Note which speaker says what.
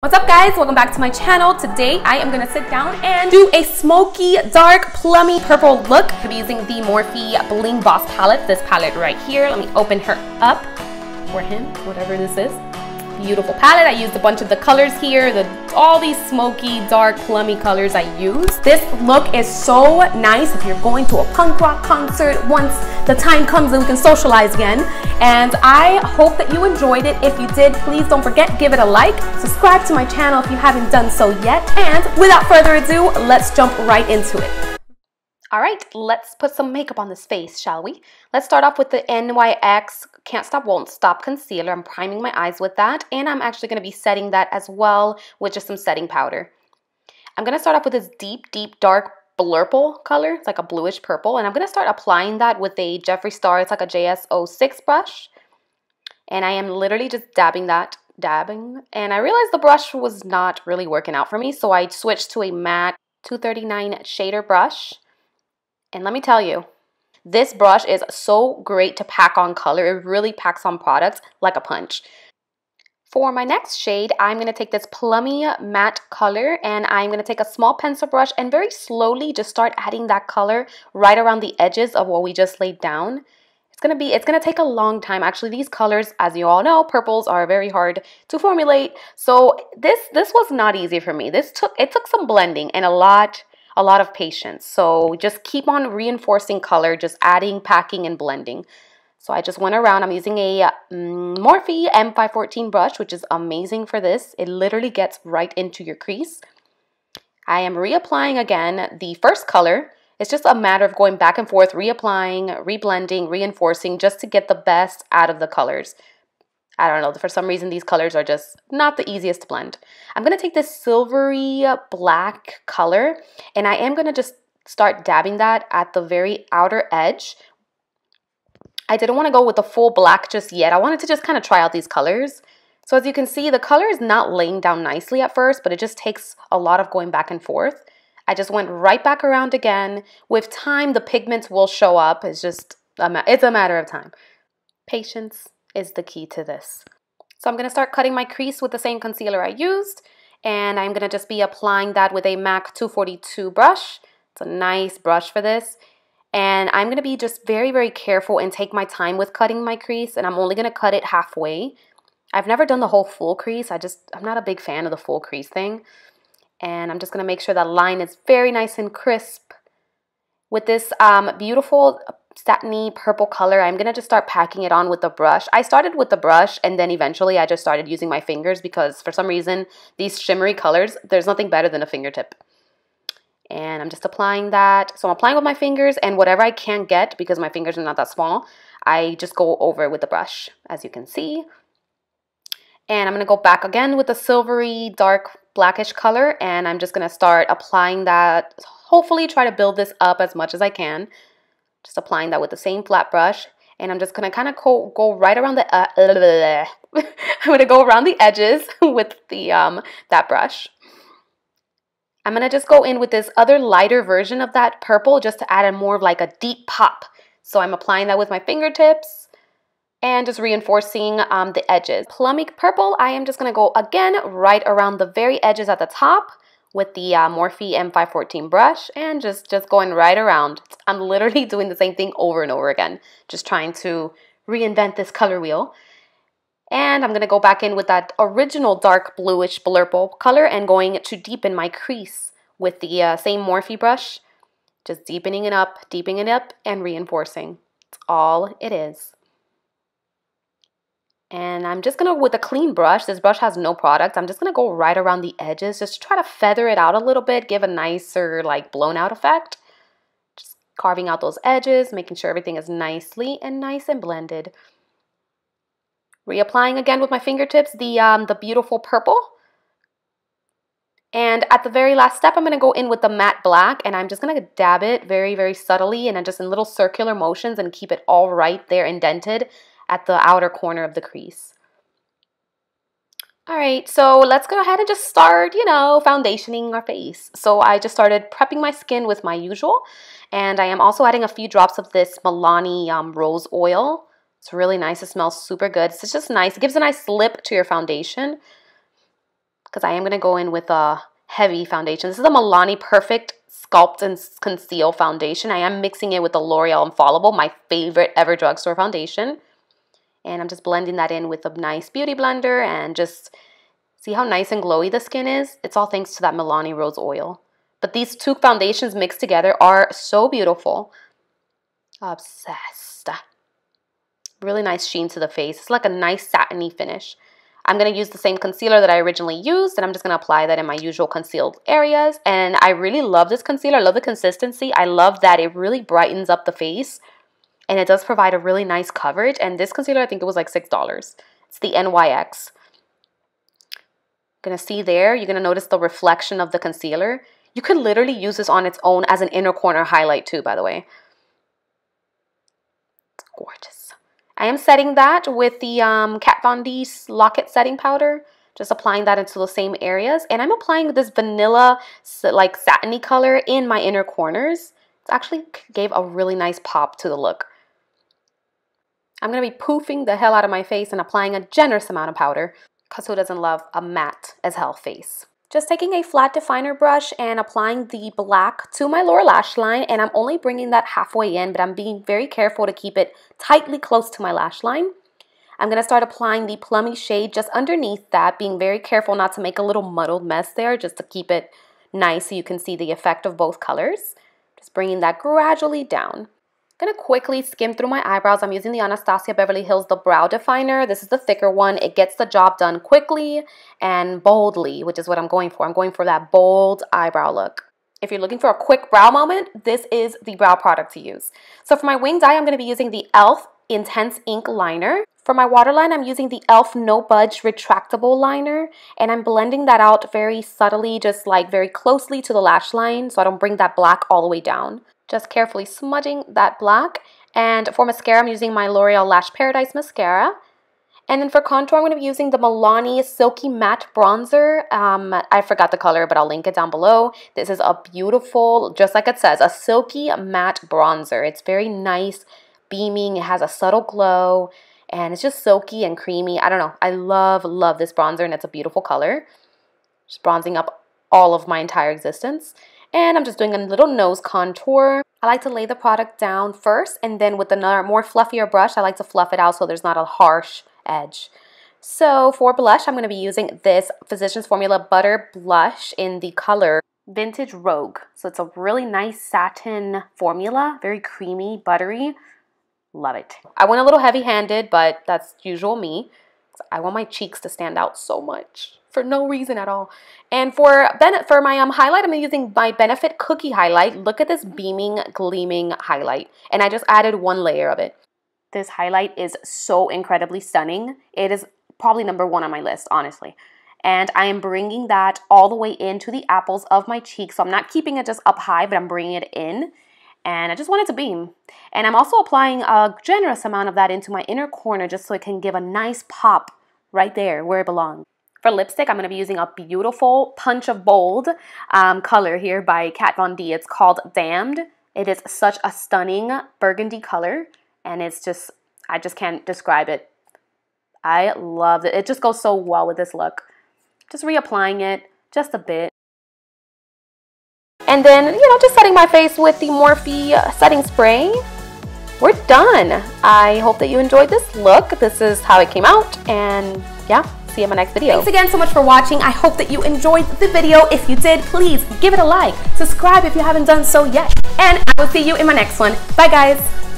Speaker 1: What's up guys, welcome back to my channel. Today I am going to sit down and do a smoky, dark, plummy purple look. I'm using the Morphe Bling Boss palette, this palette right here. Let me open her up, or him, whatever this is. Beautiful palette. I used a bunch of the colors here, all these smoky, dark, plummy colors I used. This look is so nice if you're going to a punk rock concert once the time comes and we can socialize again. And I hope that you enjoyed it. If you did, please don't forget, give it a like, subscribe to my channel if you haven't done so yet. And without further ado, let's jump right into it. All right, let's put some makeup on this face, shall we? Let's start off with the NYX Can't Stop Won't Stop concealer. I'm priming my eyes with that, and I'm actually going to be setting that as well with just some setting powder. I'm going to start off with this deep, dark blurple color. It's like a bluish purple, and I'm going to start applying that with a Jeffree Star. It's like a JS06 brush, and I am literally just dabbing, and I realized the brush was not really working out for me, so I switched to a matte 239 shader brush. And let me tell you, this brush is so great to pack on color. It really packs on products like a punch. For my next shade, I'm going to take this plummy matte color, and I'm going to take a small pencil brush and very slowly just start adding that color right around the edges of what we just laid down. It's going to take a long time. Actually, these colors, as you all know, purples are very hard to formulate. So this was not easy for me. It took some blending and a lot of patience. So just keep on reinforcing color, just adding, packing, and blending. So I just went around. I'm using a Morphe M514 brush, which is amazing for this. It literally gets right into your crease. I am reapplying again the first color. It's just a matter of going back and forth, reapplying, reblending, reinforcing, just to get the best out of the colors. I don't know, for some reason these colors are just not the easiest to blend. I'm going to take this silvery black color, and I am going to just start dabbing that at the very outer edge. I didn't want to go with the full black just yet. I wanted to just kind of try out these colors. So as you can see, the color is not laying down nicely at first, but it just takes a lot of going back and forth. I just went right back around again. With time, the pigments will show up. It's a matter of time. Patience is the key to this. So I'm going to start cutting my crease with the same concealer I used, and I'm going to just be applying that with a MAC 242 brush. It's a nice brush for this, and I'm going to be just very careful and take my time with cutting my crease, and I'm only going to cut it halfway. I've never done the whole full crease. I'm not a big fan of the full crease thing, and I'm just going to make sure that line is very nice and crisp. With this beautiful satiny purple color, I'm going to just start packing it on with the brush. I started with the brush, and then eventually I just started using my fingers because for some reason these shimmery colors, there's nothing better than a fingertip. And I'm just applying that. So I'm applying with my fingers, and whatever I can get, because my fingers are not that small, I just go over it with the brush, as you can see. And I'm going to go back again with the silvery dark blackish color, and I'm just going to start applying that. Hopefully try to build this up as much as I can. Just applying that with the same flat brush, and I'm just gonna kind of go right around the I'm gonna go around the edges with the that brush. I'm gonna just go in with this other lighter version of that purple just to add a more of like a deep pop. So I'm applying that with my fingertips and just reinforcing the edges. Plummy purple, I am just gonna go again right around the very edges at the top with the Morphe M514 brush, and just going right around. I'm literally doing the same thing over and over again, just trying to reinvent this color wheel. And I'm going to go back in with that original dark bluish blurple color and going to deepen my crease with the same Morphe brush, just deepening it up, and reinforcing. That's all it is. And I'm just going to, with a clean brush, this brush has no product, I'm just going to go right around the edges just to try to feather it out a little bit, give a nicer like blown out effect. Just carving out those edges, making sure everything is nice and blended. Reapplying again with my fingertips the beautiful purple. And at the very last step, I'm going to go in with the matte black, and I'm just going to dab it very subtly and then just in little circular motions and keep it all right there indented at the outer corner of the crease. All right, so let's go ahead and just start, foundationing our face. So I just started prepping my skin with my usual, and I am also adding a few drops of this Milani rose oil. It's really nice. It smells super good. It's just nice. It gives a nice lip to your foundation. because I am going to go in with a heavy foundation. This is the Milani Perfect Sculpt and Conceal Foundation. I am mixing it with the L'Oreal Infallible, my favorite ever drugstore foundation. And I'm just blending that in with a nice beauty blender and just see how nice and glowy the skin is? It's all thanks to that Milani Rose Oil. But these two foundations mixed together are so beautiful. Obsessed. Really nice sheen to the face. It's like a nice satiny finish. I'm going to use the same concealer that I originally used, and I'm just going to apply that in my usual concealed areas. And I really love this concealer. I love the consistency. I love that it really brightens up the face, and it does provide a really nice coverage. And this concealer, I think it was like $6. It's the NYX. Gonna see there, you're gonna notice the reflection of the concealer. You could literally use this on its own as an inner corner highlight too, by the way. It's gorgeous. I am setting that with the Kat Von D Lock-It setting powder. Just applying that into the same areas. And I'm applying this vanilla, like satiny color in my inner corners. It actually gave a really nice pop to the look. I'm gonna be poofing the hell out of my face and applying a generous amount of powder, because who doesn't love a matte as hell face? Just taking a flat definer brush and applying the black to my lower lash line, and I'm only bringing that halfway in, but I'm being very careful to keep it tightly close to my lash line. I'm going to start applying the plummy shade just underneath that, being very careful not to make a little muddled mess there, just to keep it nice so you can see the effect of both colors. Just bringing that gradually down. I'm going to quickly skim through my eyebrows. I'm using the Anastasia Beverly Hills The Brow Definer. This is the thicker one. It gets the job done quickly and boldly, which is what I'm going for. I'm going for that bold eyebrow look. If you're looking for a quick brow moment, this is the brow product to use. So for my winged eye, I'm going to be using the e.l.f. Intense Ink Liner. For my waterline, I'm using the e.l.f. No Budge Retractible Liner, and I'm blending that out very subtly, just like very closely to the lash line, so I don't bring that black all the way down. Just carefully smudging that black. And for mascara, I'm using my L'Oreal Lash Paradise Mascara. And then for contour, I'm going to be using the Milani Silky Matte Bronzer. I forgot the color, but I'll link it down below. This is a beautiful, just like it says, a silky matte bronzer. It's very nice, beaming. It has a subtle glow, and it's just silky and creamy. I don't know. I love this bronzer, and it's a beautiful color. Just bronzing up all of my entire existence. And I'm just doing a little nose contour. I like to lay the product down first, and then with another more fluffier brush, I like to fluff it out so there's not a harsh edge. So for blush, I'm going to be using this Physicians Formula Butter Blush in the color Vintage Rogue. So it's a really nice satin formula, very creamy, buttery. Love it. I went a little heavy-handed, but that's usual me. I want my cheeks to stand out so much for no reason at all. And for my highlight, I'm using my Benefit Cookie Highlight. Look at this beaming, gleaming highlight. And I just added one layer of it. This highlight is so incredibly stunning. It is probably #1 on my list, honestly. And I am bringing that all the way into the apples of my cheeks. So I'm not keeping it just up high, but I'm bringing it in. And I just want it to beam. And I'm also applying a generous amount of that into my inner corner just so it can give a nice pop right there where it belongs. For lipstick, I'm going to be using a beautiful Punch of Bold color here by Kat Von D. It's called Damned. It is such a stunning burgundy color, and it's just, I just can't describe it. I love it. It just goes so well with this look. Just reapplying it just a bit. And then, you know, just setting my face with the Morphe setting spray. We're done. I hope that you enjoyed this look. This is how it came out, and yeah. See you in my next video. Thanks again so much for watching. I hope that you enjoyed the video. If you did, please give it a like. Subscribe if you haven't done so yet. And I will see you in my next one. Bye, guys.